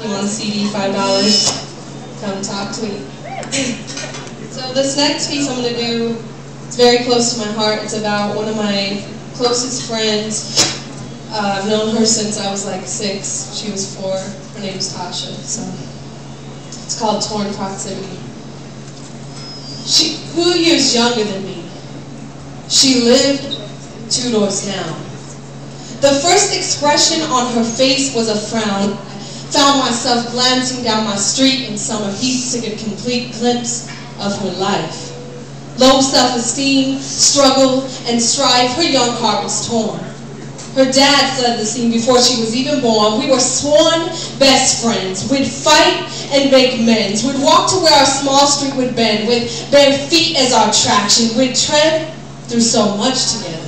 You want a CD, $5? Come talk to me. So this next piece I'm going to do, it's very close to my heart. It's about one of my closest friends. I've known her since I was like 6. She was 4. Her name's Tasha. So it's called Torn Proximity. She 2 years younger than me. She lived 2 doors down. The first expression on her face was a frown. I found myself glancing down my street in summer heat to get a complete glimpse of her life. Low self-esteem, struggle, and strife, her young heart was torn. Her dad fled the scene before she was even born. We were sworn best friends. We'd fight and make amends. We'd walk to where our small street would bend, with bare feet as our traction. We'd tread through so much together.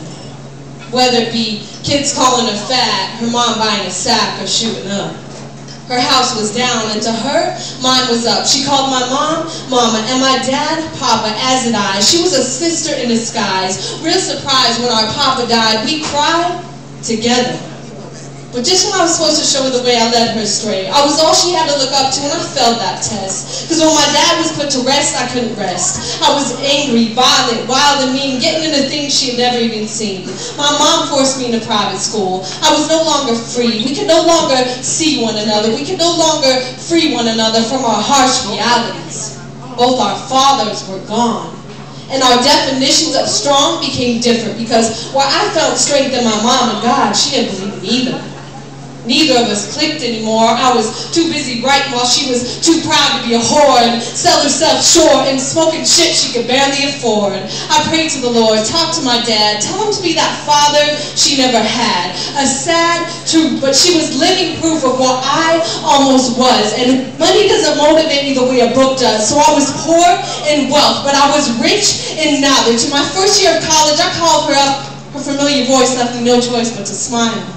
Whether it be kids calling her fat, her mom buying a sack, or shooting up. Her house was down, and to her, mine was up. She called my mom, Mama, and my dad, Papa, as did I. She was a sister in disguise. Real surprised when our Papa died. We cried together. But just when I was supposed to show her the way, I led her astray. I was all she had to look up to, and I failed that test. Because when my dad was put to rest, I couldn't rest. I was angry, violent, wild, and mean, getting into things she had never even seen. My mom forced me into private school. I was no longer free. We could no longer see one another. We could no longer free one another from our harsh realities. Both our fathers were gone. And our definitions of strong became different, because while I felt strength in my mom and God, she didn't believe in either. Neither of us clicked anymore. I was too busy writing while she was too proud to be a whore and sell herself short and smoking shit she could barely afford. I prayed to the Lord, talked to my dad, tell him to be that father she never had. A sad truth, but she was living proof of what I almost was. And money doesn't motivate me the way a book does. So I was poor in wealth, but I was rich in knowledge. In my first year of college, I called her up. Her familiar voice left me no choice but to smile.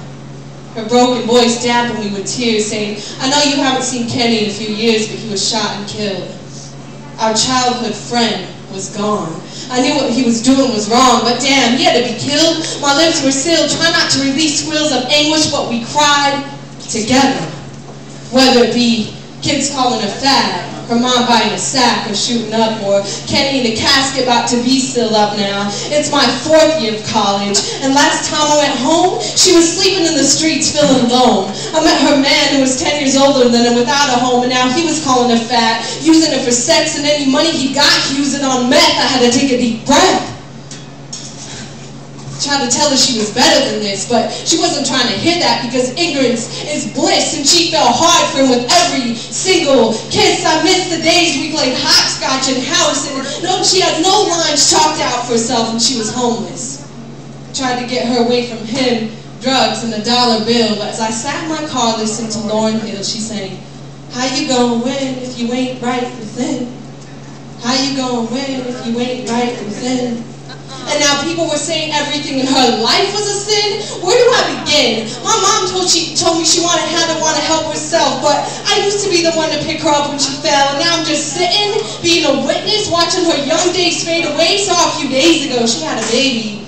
Her broken voice dampened me with tears, saying, I know you haven't seen Kenny in a few years, but he was shot and killed. Our childhood friend was gone. I knew what he was doing was wrong, but damn, he had to be killed. My lips were sealed, trying not to release squeals of anguish, but we cried together. Whether it be kids calling her fat, her mom buying a sack or shooting up, or Kenny in the casket about to be sealed up now. It's my 4th year of college, and last time I went home, she was sleeping in the streets feeling alone. I met her man who was 10 years older than her without a home, and now he was calling her fat, using her for sex, and any money he got, he used it on meth. I had to take a deep breath. Tried to tell her she was better than this, but she wasn't trying to hear that, because ignorance is bliss, and she fell hard for him with every single kiss. I missed the days we played hopscotch in house, and no, she had no lines chalked out for herself, and she was homeless. Tried to get her away from him, drugs, and a dollar bill, but as I sat in my car listening to Lauryn Hill, she sang, how you gonna win if you ain't right within? How you gonna win if you ain't right within? And now people were saying everything in her life was a sin. Where do I begin? My mom told me she had to want to help herself, but I used to be the one to pick her up when she fell, and now I'm just sitting, being a witness, watching her young days fade away. Saw a few days ago she had a baby.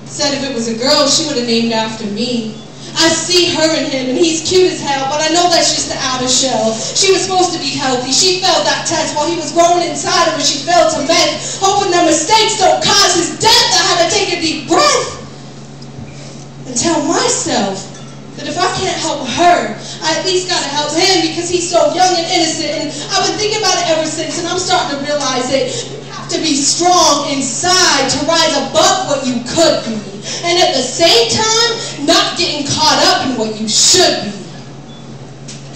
Said if it was a girl, she would have named after me. I see her and him, and he's cute as hell, but I know that's just the outer shell. She was supposed to be healthy. She failed that test while he was growing inside of her. She failed to meth, hoping their mistakes don't cause his death. I had to take a deep breath and tell myself that if I can't help her, I at least got to help him, because he's so young and innocent. And I've been thinking about it ever since, and I'm starting to realize that you have to be strong inside to rise above what you could be, and at the same time, not getting caught up in what you should be.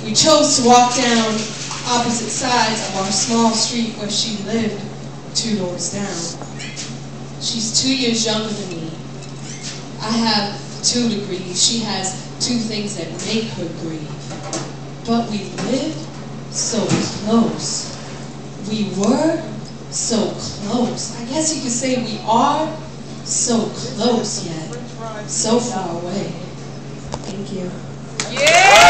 We chose to walk down opposite sides of our small street where she lived 2 doors down. She's 2 years younger than me. I have 2 degrees. She has 2 things that make her grieve. But we lived so close. We were so close. I guess you could say we are so close yet so far away. Thank you. Yeah!